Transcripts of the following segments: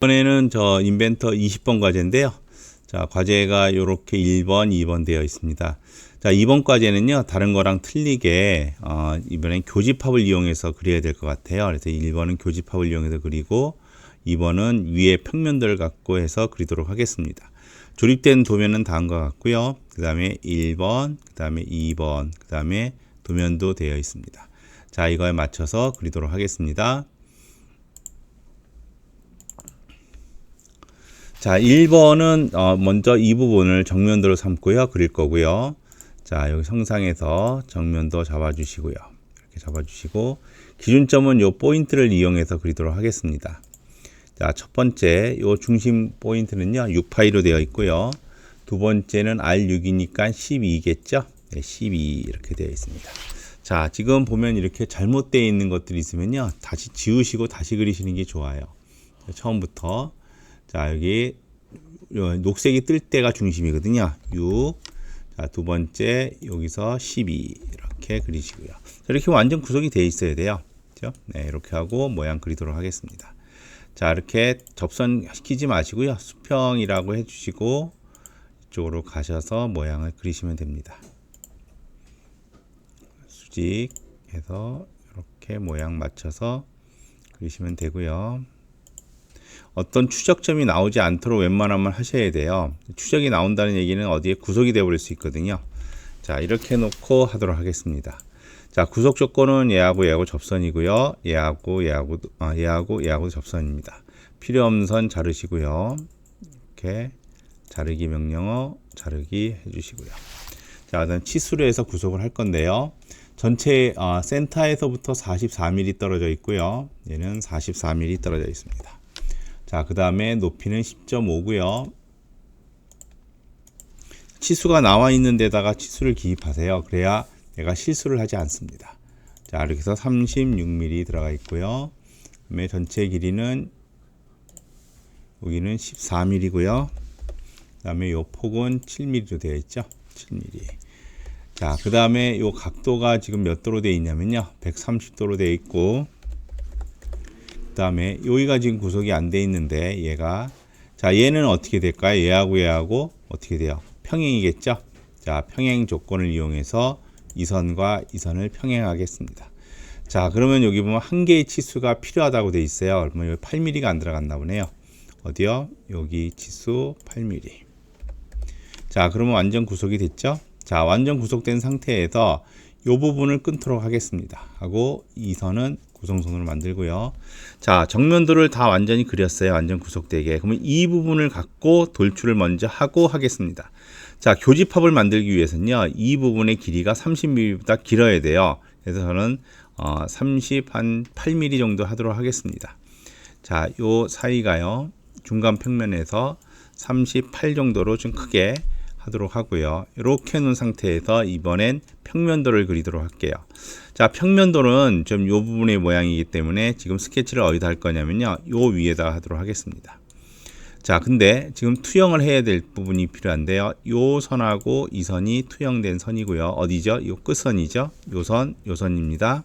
이번에는 저 인벤터 20번 과제인데요. 자, 과제가 이렇게 1번, 2번 되어 있습니다. 자, 2번 과제는요, 다른 거랑 틀리게, 이번엔 교집합을 이용해서 그려야 될 것 같아요. 그래서 1번은 교집합을 이용해서 그리고 2번은 위에 평면들을 갖고 해서 그리도록 하겠습니다. 조립된 도면은 다음과 같고요. 그 다음에 1번, 그 다음에 2번, 그 다음에 도면도 되어 있습니다. 자, 이거에 맞춰서 그리도록 하겠습니다. 자, 1번은 먼저 이 부분을 정면도로 삼고요. 그릴 거고요. 자, 여기 성상에서 정면도 잡아주시고요. 이렇게 잡아주시고 기준점은 요 포인트를 이용해서 그리도록 하겠습니다. 자, 첫 번째 요 중심 포인트는요. 6파이로 되어 있고요. 두 번째는 R6이니까 12겠죠. 네, 12 이렇게 되어 있습니다. 자, 지금 보면 이렇게 잘못되어 있는 것들이 있으면요. 다시 지우시고 다시 그리시는 게 좋아요. 처음부터 자, 여기 녹색이 뜰 때가 중심이거든요. 6. 자, 두 번째 여기서 12 이렇게 그리시고요. 이렇게 완전 구석이 되어 있어야 돼요. 그렇죠? 네, 이렇게 하고 모양 그리도록 하겠습니다. 자, 이렇게 접선 시키지 마시고요. 수평이라고 해주시고 이쪽으로 가셔서 모양을 그리시면 됩니다. 수직해서 이렇게 모양 맞춰서 그리시면 되고요. 어떤 추적점이 나오지 않도록 웬만하면 하셔야 돼요. 추적이 나온다는 얘기는 어디에 구속이 되어 버릴 수 있거든요. 자, 이렇게 놓고 하도록 하겠습니다. 자, 구속 조건은 얘하고 접선이고요. 얘하고 접선입니다. 필요 없는 선 자르시고요. 이렇게 자르기 명령어 자르기 해주시고요. 자, 그다음 치수로 해서 구속을 할 건데요. 전체 센터에서부터 44mm 떨어져 있고요. 얘는 44mm 떨어져 있습니다. 자, 그 다음에 높이는 10.5고요. 치수가 나와 있는 데다가 치수를 기입하세요. 그래야 내가 실수를 하지 않습니다. 자, 이렇게 해서 36mm 들어가 있고요. 그다음에 전체 길이는 여기는 14mm고요. 그 다음에 요 폭은 7mm로 되어 있죠. 7mm. 자, 그 다음에 요 각도가 지금 몇 도로 되어 있냐면요. 130도로 되어 있고, 그 다음에 여기가 지금 구속이 안 돼 있는데 얘가, 자, 얘는 어떻게 될까요? 얘하고 어떻게 돼요? 평행이겠죠? 자, 평행 조건을 이용해서 이 선과 이 선을 평행하겠습니다. 자, 그러면 여기 보면 한 개의 치수가 필요하다고 돼 있어요. 그러면 여기 8mm가 안 들어갔나 보네요. 어디요? 여기 치수 8mm. 자, 그러면 완전 구속이 됐죠? 자, 완전 구속된 상태에서 이 부분을 끊도록 하겠습니다. 하고 이 선은 구성선으로 만들고요. 자, 정면도를 다 완전히 그렸어요. 완전 구속되게. 그러면 이 부분을 갖고 돌출을 먼저 하고 하겠습니다. 자, 교집합을 만들기 위해서는요. 이 부분의 길이가 30mm보다 길어야 돼요. 그래서 저는 38mm 정도 하도록 하겠습니다. 자, 요 사이가요. 중간 평면에서 38 정도로 좀 크게 하도록 하고요. 이렇게 해놓은 상태에서 이번엔 평면도를 그리도록 할게요. 자, 평면도는 좀 요 부분의 모양이기 때문에 지금 스케치를 어디다 할 거냐면요. 요 위에다 하도록 하겠습니다. 자, 근데 지금 투영을 해야 될 부분이 필요한데요. 요 선하고 이 선이 투영된 선이고요. 어디죠? 요 끝선이죠. 요 선입니다.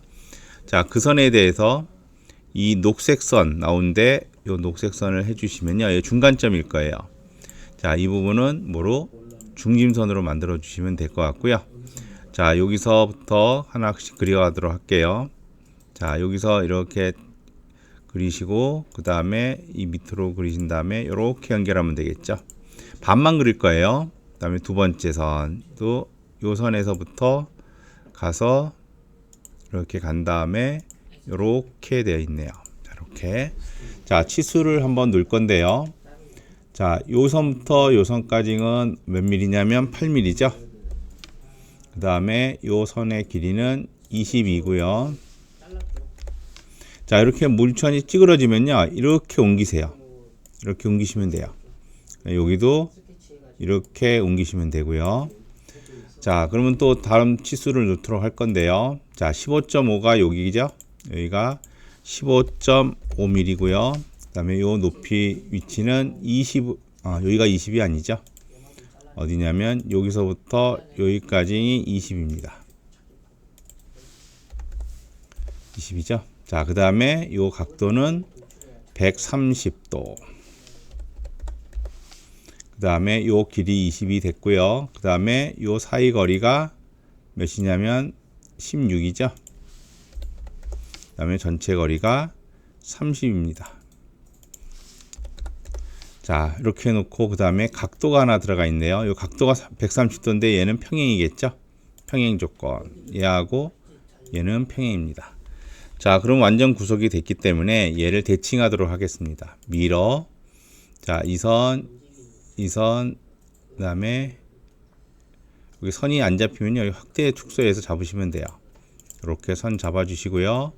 자, 그 선에 대해서 이 녹색 선 나오는데 요 녹색 선을 해주시면요. 이 중간점일 거예요. 자, 이 부분은 뭐로? 중심선으로 만들어 주시면 될 것 같고요. 자, 여기서부터 하나씩 그려가도록 할게요. 자, 여기서 이렇게 그리시고 그 다음에 이 밑으로 그리신 다음에 이렇게 연결하면 되겠죠. 반만 그릴 거예요. 그 다음에 두 번째 선도 요 선에서부터 가서 이렇게 간 다음에 이렇게 되어 있네요. 자, 이렇게. 자, 치수를 한번 넣을 건데요. 자, 요 선부터 요 선까지는 몇 mm냐면 8mm죠. 그 다음에 요 선의 길이는 20이고요. 자, 이렇게 물천이 찌그러지면요. 이렇게 옮기세요. 이렇게 옮기시면 돼요. 여기도 이렇게 옮기시면 되고요. 자, 그러면 또 다른 치수를 넣도록 할 건데요. 자, 15.5가 여기죠. 여기가 15.5mm고요. 그 다음에 요 높이 위치는 20, 여기가 20이 아니죠. 어디냐면 여기서부터 여기까지 20입니다. 20이죠. 자, 그 다음에 요 각도는 130도. 그 다음에 요 길이 20이 됐고요. 그 다음에 요 사이 거리가 몇이냐면 16이죠. 그 다음에 전체 거리가 30입니다. 자, 이렇게 해놓고 그 다음에 각도가 하나 들어가 있네요. 요 각도가 130도인데 얘는 평행이겠죠. 평행 조건. 얘하고 얘는 평행입니다. 자, 그럼 완전 구속이 됐기 때문에 얘를 대칭하도록 하겠습니다. 밀어. 자, 이 선, 그 다음에 여기 선이 안 잡히면 여기 확대 축소해서 잡으시면 돼요. 이렇게 선 잡아주시고요.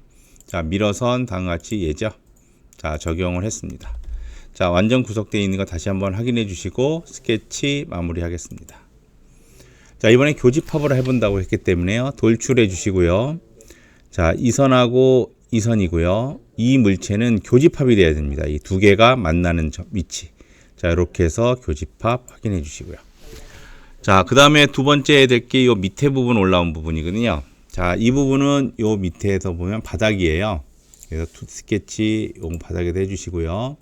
자, 밀어선 다음과 같이 얘죠. 자, 적용을 했습니다. 자, 완전 구속되어 있는 거 다시 한번 확인해 주시고 스케치 마무리 하겠습니다. 자, 이번에 교집합으로 해본다고 했기 때문에요. 돌출해 주시고요. 자, 이 선하고 이 선이고요. 이 물체는 교집합이 돼야 됩니다. 이 두 개가 만나는 위치. 자, 이렇게 해서 교집합 확인해 주시고요. 자, 그 다음에 두 번째 해야 될 게 이 밑에 부분 올라온 부분이거든요. 자, 이 부분은 요 밑에서 보면 바닥이에요. 그래서 스케치 요 바닥에도 해주시고요.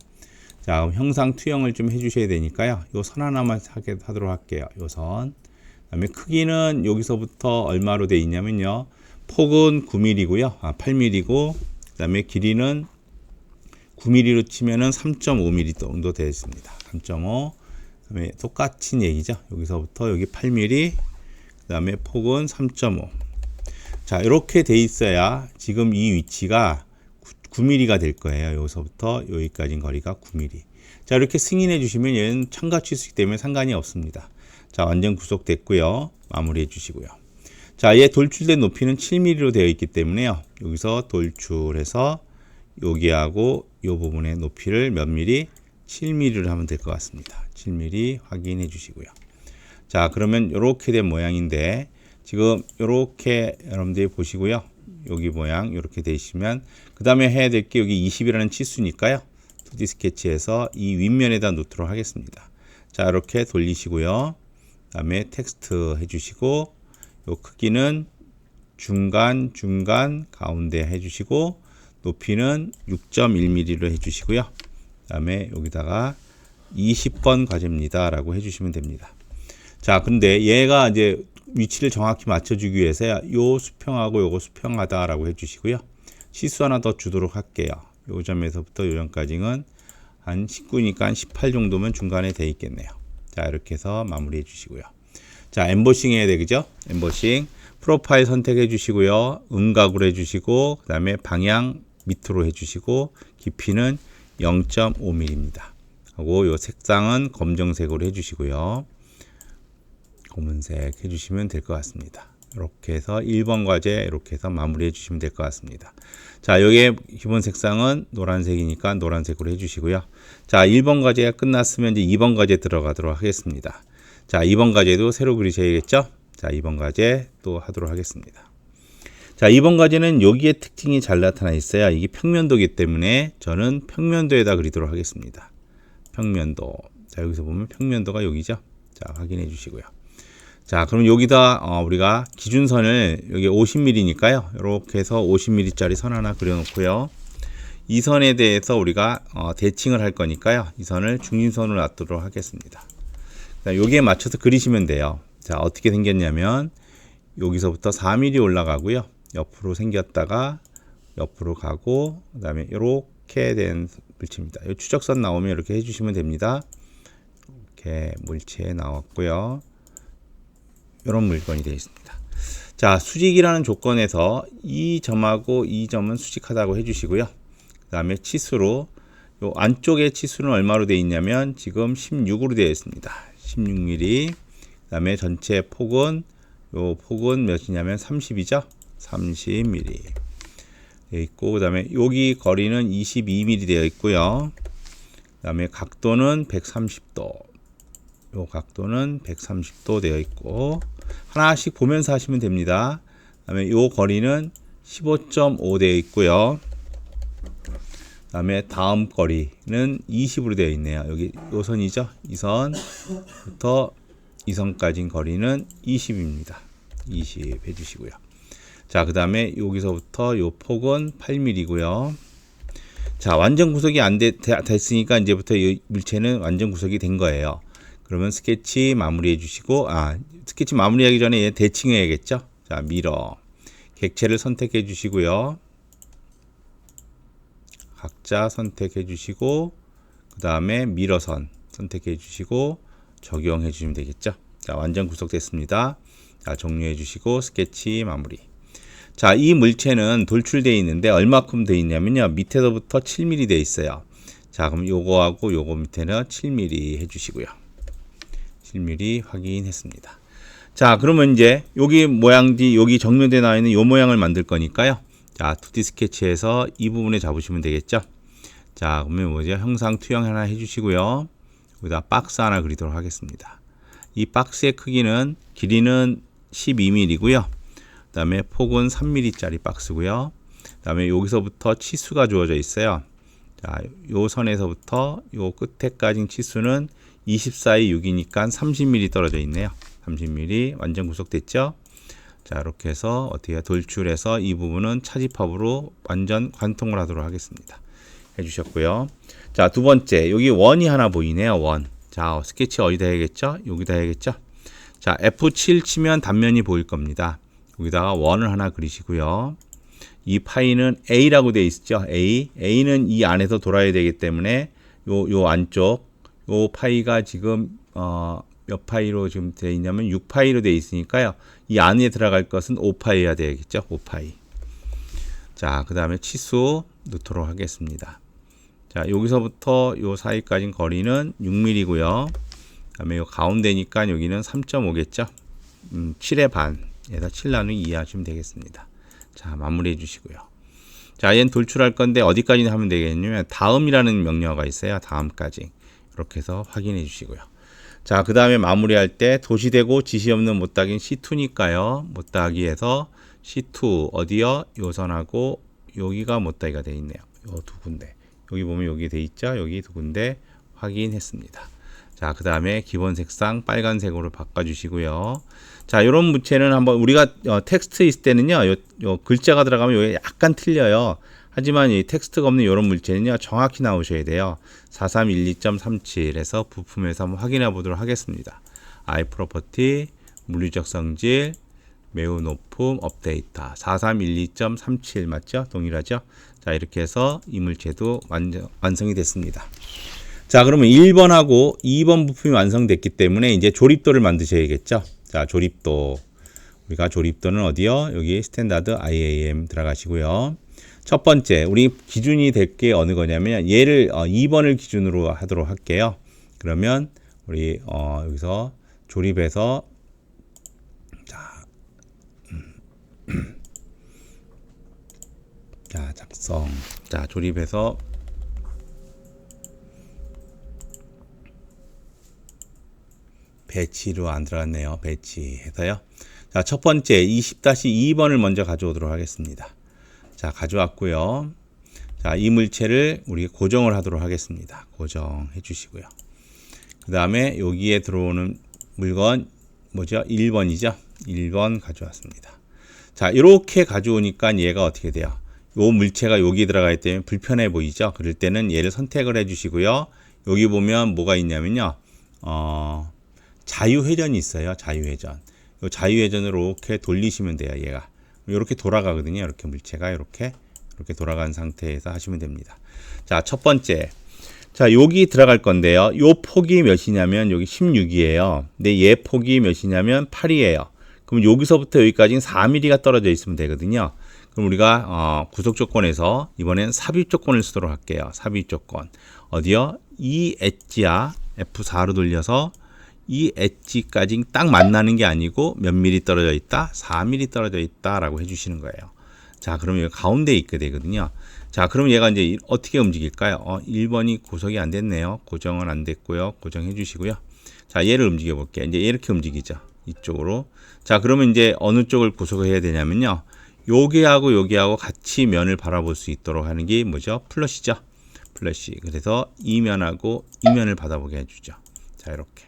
자, 그럼 형상 투영을 좀 해주셔야 되니까요. 요 선 하나만 하도록 할게요. 요 선. 그 다음에 크기는 여기서부터 얼마로 돼 있냐면요. 폭은 9mm고요. 8mm고, 그 다음에 길이는 9mm로 치면은 3.5mm 정도 되어 있습니다. 3.5. 그 다음에 똑같은 얘기죠. 여기서부터 여기 8mm, 그 다음에 폭은 3.5. 자, 이렇게 돼 있어야 지금 이 위치가 9mm가 될 거예요. 여기서부터 여기까지 거리가 9mm. 자, 이렇게 승인해 주시면 얘는 참가취수이기 때문에 상관이 없습니다. 자, 완전 구속됐고요. 마무리해 주시고요. 자, 얘 돌출된 높이는 7mm로 되어 있기 때문에요. 여기서 돌출해서 여기하고 이 부분의 높이를 몇 mm? 7mm로 하면 될 것 같습니다. 7mm 확인해 주시고요. 자, 그러면 이렇게 된 모양인데 지금 이렇게 여러분들이 보시고요. 여기 모양 이렇게 되시면 그 다음에 해야 될 게 여기 20이라는 치수니까요. 2D 스케치에서 이 윗면에다 놓도록 하겠습니다. 자, 이렇게 돌리시고요. 그 다음에 텍스트 해주시고 요 크기는 중간 가운데 해주시고 높이는 6.1mm로 해주시고요. 그 다음에 여기다가 20번 과제입니다 라고 해주시면 됩니다. 자, 근데 얘가 이제 위치를 정확히 맞춰주기 위해서 요 수평하고 요거 수평하다라고 해주시고요. 치수 하나 더 주도록 할게요. 요 점에서부터 요 점까지는 한 19니까 한 18 정도면 중간에 돼 있겠네요. 자, 이렇게 해서 마무리해 주시고요. 자, 엠보싱 해야 되겠죠? 엠보싱 프로파일 선택해 주시고요. 음각으로 해주시고 그 다음에 방향 밑으로 해주시고 깊이는 0.5mm입니다. 하고 요 색상은 검정색으로 해주시고요. 검은색 해주시면 될 것 같습니다. 이렇게 해서 1번 과제 이렇게 해서 마무리해 주시면 될 것 같습니다. 자, 여기에 기본 색상은 노란색이니까 노란색으로 해주시고요. 자, 1번 과제가 끝났으면 이제 2번 과제 들어가도록 하겠습니다. 자, 2번 과제도 새로 그리셔야겠죠? 자, 2번 과제 또 하도록 하겠습니다. 자, 2번 과제는 여기에 특징이 잘 나타나 있어요. 이게 평면도이기 때문에 저는 평면도에다 그리도록 하겠습니다. 평면도. 자, 여기서 보면 평면도가 여기죠. 자, 확인해 주시고요. 자, 그럼 여기다 우리가 기준선을 여기 50mm니까요. 이렇게 해서 50mm짜리 선 하나 그려놓고요. 이 선에 대해서 우리가 대칭을 할 거니까요. 이 선을 중심선으로 놔두도록 하겠습니다. 자, 여기에 맞춰서 그리시면 돼요. 자, 어떻게 생겼냐면 여기서부터 4mm 올라가고요. 옆으로 생겼다가 옆으로 가고 그 다음에 이렇게 된 물체입니다. 이 추적선 나오면 이렇게 해주시면 됩니다. 이렇게 물체 나왔고요. 이런 물건이 되어 있습니다. 자, 수직이라는 조건에서 이 점하고 이 점은 수직하다고 해주시고요. 그 다음에 치수로 요 안쪽의 치수는 얼마로 되어 있냐면 지금 16으로 되어 있습니다. 16mm. 그 다음에 전체 폭은 요 폭은 몇이냐면 30이죠. 30mm 되어 있고 그 다음에 여기 거리는 22mm 되어 있고요. 그 다음에 각도는 130도. 요 각도는 130도 되어 있고 하나씩 보면서 하시면 됩니다. 그 다음에 요 거리는 15.5 되어 있고요. 그 다음에 다음 거리는 20으로 되어 있네요. 여기 요 선이죠. 이 선부터 이 선까지 거리는 20입니다. 20 해주시고요. 자, 그 다음에 여기서부터 요 폭은 8mm고요. 자, 완전 구속이 안 됐으니까 이제부터 이 물체는 완전 구속이 된 거예요. 그러면 스케치 마무리해 주시고, 스케치 마무리하기 전에 얘 대칭해야겠죠? 자, 미러. 객체를 선택해 주시고요. 각자 선택해 주시고, 그 다음에 미러선 선택해 주시고, 적용해 주시면 되겠죠? 자, 완전 구속됐습니다. 자, 종료해 주시고, 스케치 마무리. 자, 이 물체는 돌출되어 있는데, 얼마큼 되어 있냐면요. 밑에서부터 7mm 되어 있어요. 자, 그럼 요거하고 요거 밑에는 7mm 해주시고요. 7mm 확인했습니다. 자, 그러면 이제 여기 모양지, 여기 정면에 나와 있는 요 모양을 만들 거니까요. 자, 2D 스케치에서 이 부분에 잡으시면 되겠죠. 자, 그러면 뭐죠? 형상 투영 하나 해주시고요. 여기다 박스 하나 그리도록 하겠습니다. 이 박스의 크기는, 길이는 12mm고요. 그 다음에 폭은 3mm짜리 박스고요. 그 다음에 여기서부터 치수가 주어져 있어요. 자, 요 선에서부터 요 끝에까지 치수는 24에 6이니까 30mm 떨어져 있네요. 30mm 완전 구속됐죠? 자, 이렇게 해서 어떻게 돌출해서 이 부분은 차집합으로 완전 관통을 하도록 하겠습니다. 해주셨고요. 자, 두 번째, 여기 원이 하나 보이네요. 원. 자, 스케치 어디다 해야겠죠? 여기다 해야겠죠? 자, F7 치면 단면이 보일 겁니다. 여기다가 원을 하나 그리시고요. 이 파이는 A라고 되어 있죠. A는 이 안에서 돌아야 되기 때문에 요 안쪽 요 파이가 지금 몇 파이로 지금 되어 있냐면 6파이로 되어 있으니까요. 이 안에 들어갈 것은 5파이여야 되겠죠. 5파이. 자, 그 다음에 치수 넣도록 하겠습니다. 자, 여기서부터 요 사이까지 거리는 6mm고요. 그 다음에 요 가운데니까 여기는 3.5겠죠. 7의 반에다 7 나누기 2 하시면 되겠습니다. 자, 마무리해 주시고요. 자, 얘는 돌출할 건데 어디까지 하면 되겠냐면 다음이라는 명령어가 있어요. 다음까지. 이렇게 해서 확인해 주시고요. 자, 그 다음에 마무리할 때 도시되고 지시 없는 못따기는 C2니까요. 못따기에서 C2 어디요? 요 선하고 여기가 못따기가 되어 있네요. 요 두 군데. 여기 보면 여기 되어 있죠? 여기 두 군데 확인했습니다. 자, 그 다음에 기본 색상 빨간색으로 바꿔주시고요. 자, 이런 물체는 한번 우리가 텍스트 있을 때는요, 요 글자가 들어가면 여기 약간 틀려요. 하지만 이 텍스트가 없는 이런 물체는요, 정확히 나오셔야 돼요. 4312.37에서 부품에서 한번 확인해 보도록 하겠습니다. 아이 프로퍼티, 물리적 성질, 매우 높음, 업데이터. 4312.37 맞죠? 동일하죠? 자, 이렇게 해서 이 물체도 완성이 됐습니다. 자, 그러면 1번하고 2번 부품이 완성됐기 때문에 이제 조립도를 만드셔야겠죠? 자, 조립도. 우리가 조립도는 어디요? 여기 스탠다드 IAM 들어가시고요. 첫 번째, 우리 기준이 될 게 어느 거냐면 얘를 2번을 기준으로 하도록 할게요. 그러면 우리 여기서 조립해서 자, 작성. 자, 조립해서 배치로 안 들어갔네요. 배치해서요. 자, 첫 번째 20-2번을 먼저 가져오도록 하겠습니다. 자, 가져왔고요. 자, 이 물체를 우리 고정을 하도록 하겠습니다. 고정해 주시고요. 그 다음에 여기에 들어오는 물건 뭐죠? 1번이죠? 1번 가져왔습니다. 자, 이렇게 가져오니까 얘가 어떻게 돼요? 요 물체가 여기 들어가 있기 때문에 불편해 보이죠? 그럴 때는 얘를 선택을 해 주시고요. 여기 보면 뭐가 있냐면요. 자유회전이 있어요. 자유회전. 요 자유회전으로 이렇게 돌리시면 돼요. 얘가. 이렇게 돌아가거든요. 이렇게 물체가 이렇게 돌아간 상태에서 하시면 됩니다. 자, 첫 번째. 자, 여기 들어갈 건데요. 요 폭이 몇이냐면 여기 16이에요. 근데 얘 폭이 몇이냐면 8이에요. 그럼 여기서부터 여기까지는 4mm가 떨어져 있으면 되거든요. 그럼 우리가 구속 조건에서 이번엔 삽입 조건을 쓰도록 할게요. 삽입 조건. 어디요? 이 엣지야. F4로 돌려서 이 엣지까지 딱 만나는 게 아니고 몇 mm 떨어져 있다? 4mm 떨어져 있다라고 해주시는 거예요. 자, 그러면 여기 가운데에 있게 되거든요. 자, 그럼 얘가 이제 어떻게 움직일까요? 1번이 구속이 안 됐네요. 고정은 안 됐고요. 고정해 주시고요. 자, 얘를 움직여 볼게요. 이제 이렇게 움직이죠. 이쪽으로. 자, 그러면 이제 어느 쪽을 구속해야 되냐면요. 여기하고 같이 면을 바라볼 수 있도록 하는 게 뭐죠? 플러시죠. 플러시. 그래서 이 면하고 이 면을 받아보게 해주죠. 자, 이렇게.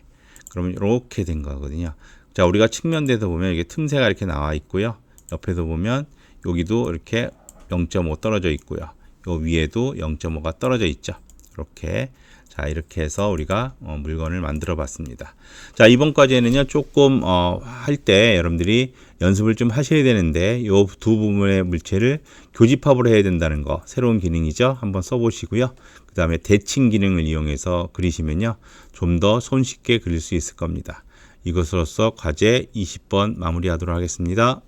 그러면 이렇게 된 거거든요. 자, 우리가 측면대에서 보면 이게 틈새가 이렇게 나와 있고요. 옆에서 보면 여기도 이렇게 0.5 떨어져 있고요. 요 위에도 0.5가 떨어져 있죠. 이렇게. 자, 자, 이렇게 해서 우리가 물건을 만들어 봤습니다. 자, 이번 과제는요, 조금 할 때 여러분들이 연습을 좀 하셔야 되는데 요 두 부분의 물체를 교집합으로 해야 된다는 거, 새로운 기능이죠. 한번 써보시고요. 그 다음에 대칭 기능을 이용해서 그리시면요, 좀 더 손쉽게 그릴 수 있을 겁니다. 이것으로써 과제 20번 마무리하도록 하겠습니다.